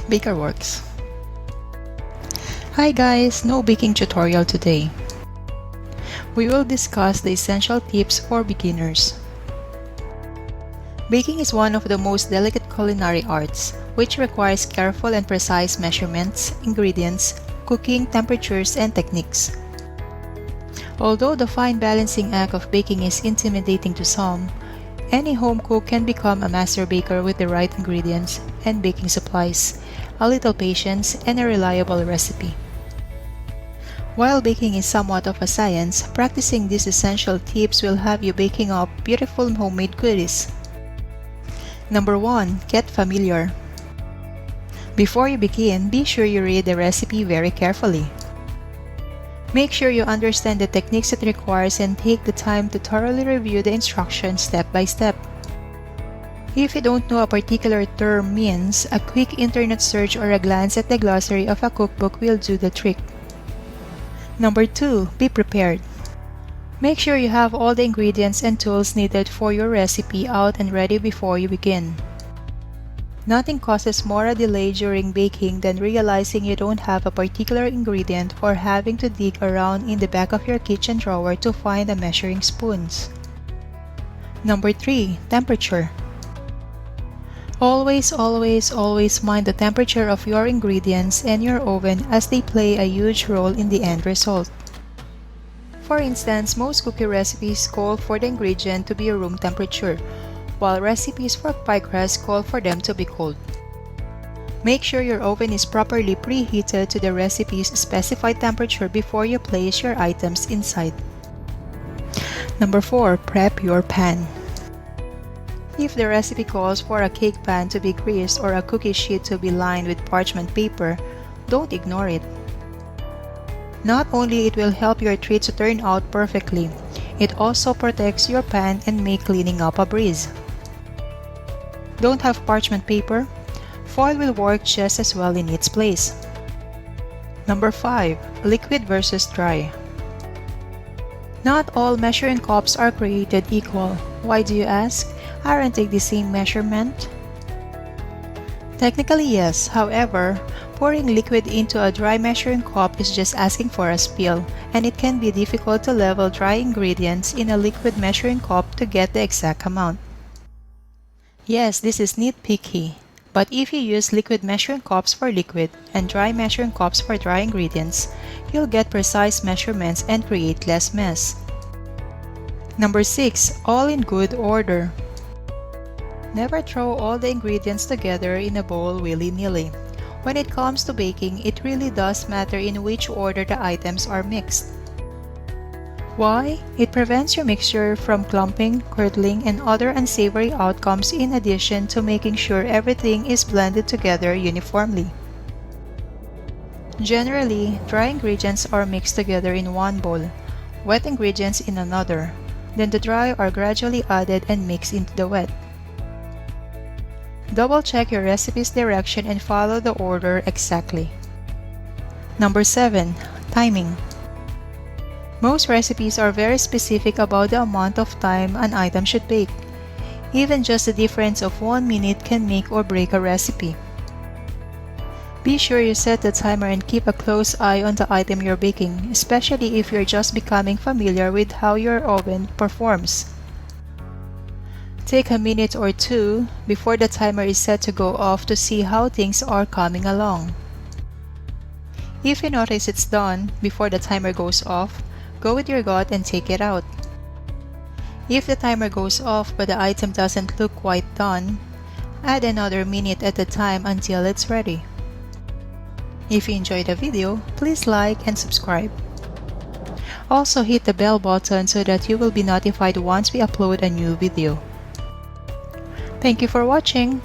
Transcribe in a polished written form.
Bakerworks. Hi guys, no baking tutorial today. We will discuss the essential tips for beginners. Baking is one of the most delicate culinary arts, which requires careful and precise measurements, ingredients, cooking temperatures, and techniques. Although the fine balancing act of baking is intimidating to some, any home cook can become a master baker with the right ingredients and baking supplies, a little patience, and a reliable recipe. While baking is somewhat of a science, practicing these essential tips will have you baking up beautiful homemade goodies. Number 1. Get familiar. Before you begin, be sure you read the recipe very carefully. Make sure you understand the techniques it requires and take the time to thoroughly review the instructions step by step. If you don't know a particular term means, a quick internet search or a glance at the glossary of a cookbook will do the trick. Number 2. Be prepared. Make sure you have all the ingredients and tools needed for your recipe out and ready before you begin. Nothing causes more a delay during baking than realizing you don't have a particular ingredient or having to dig around in the back of your kitchen drawer to find the measuring spoons. Number 3. Temperature. Always mind the temperature of your ingredients and your oven as they play a huge role in the end result. For instance, most cookie recipes call for the ingredient to be room temperature, while recipes for pie crust call for them to be cold. Make sure your oven is properly preheated to the recipe's specified temperature before you place your items inside. Number 4. Prep your pan. If the recipe calls for a cake pan to be greased or a cookie sheet to be lined with parchment paper, don't ignore it. Not only it will help your treat to turn out perfectly, it also protects your pan and make cleaning up a breeze. Don't have parchment paper? Foil will work just as well in its place. Number 5. Liquid versus dry. Not all measuring cups are created equal. Why do you ask? Aren't they the same measurement? Technically yes, however, pouring liquid into a dry measuring cup is just asking for a spill, and it can be difficult to level dry ingredients in a liquid measuring cup to get the exact amount. Yes, this is nitpicky, but if you use liquid measuring cups for liquid and dry measuring cups for dry ingredients, you'll get precise measurements and create less mess. Number 6. All in good order. Never throw all the ingredients together in a bowl willy-nilly. When it comes to baking, it really does matter in which order the items are mixed. Why? It prevents your mixture from clumping, curdling, and other unsavory outcomes in addition to making sure everything is blended together uniformly. Generally, dry ingredients are mixed together in one bowl, wet ingredients in another. Then the dry are gradually added and mixed into the wet. Double check your recipe's direction and follow the order exactly. Number 7. Timing. Most recipes are very specific about the amount of time an item should bake. Even just the difference of 1 minute can make or break a recipe. Be sure you set the timer and keep a close eye on the item you're baking, especially if you're just becoming familiar with how your oven performs. Take a minute or two before the timer is set to go off to see how things are coming along. If you notice it's done before the timer goes off, go with your gut and take it out. If the timer goes off but the item doesn't look quite done, add another minute at a time until it's ready. If you enjoyed the video, please like and subscribe. Also hit the bell button so that you will be notified once we upload a new video. Thank you for watching!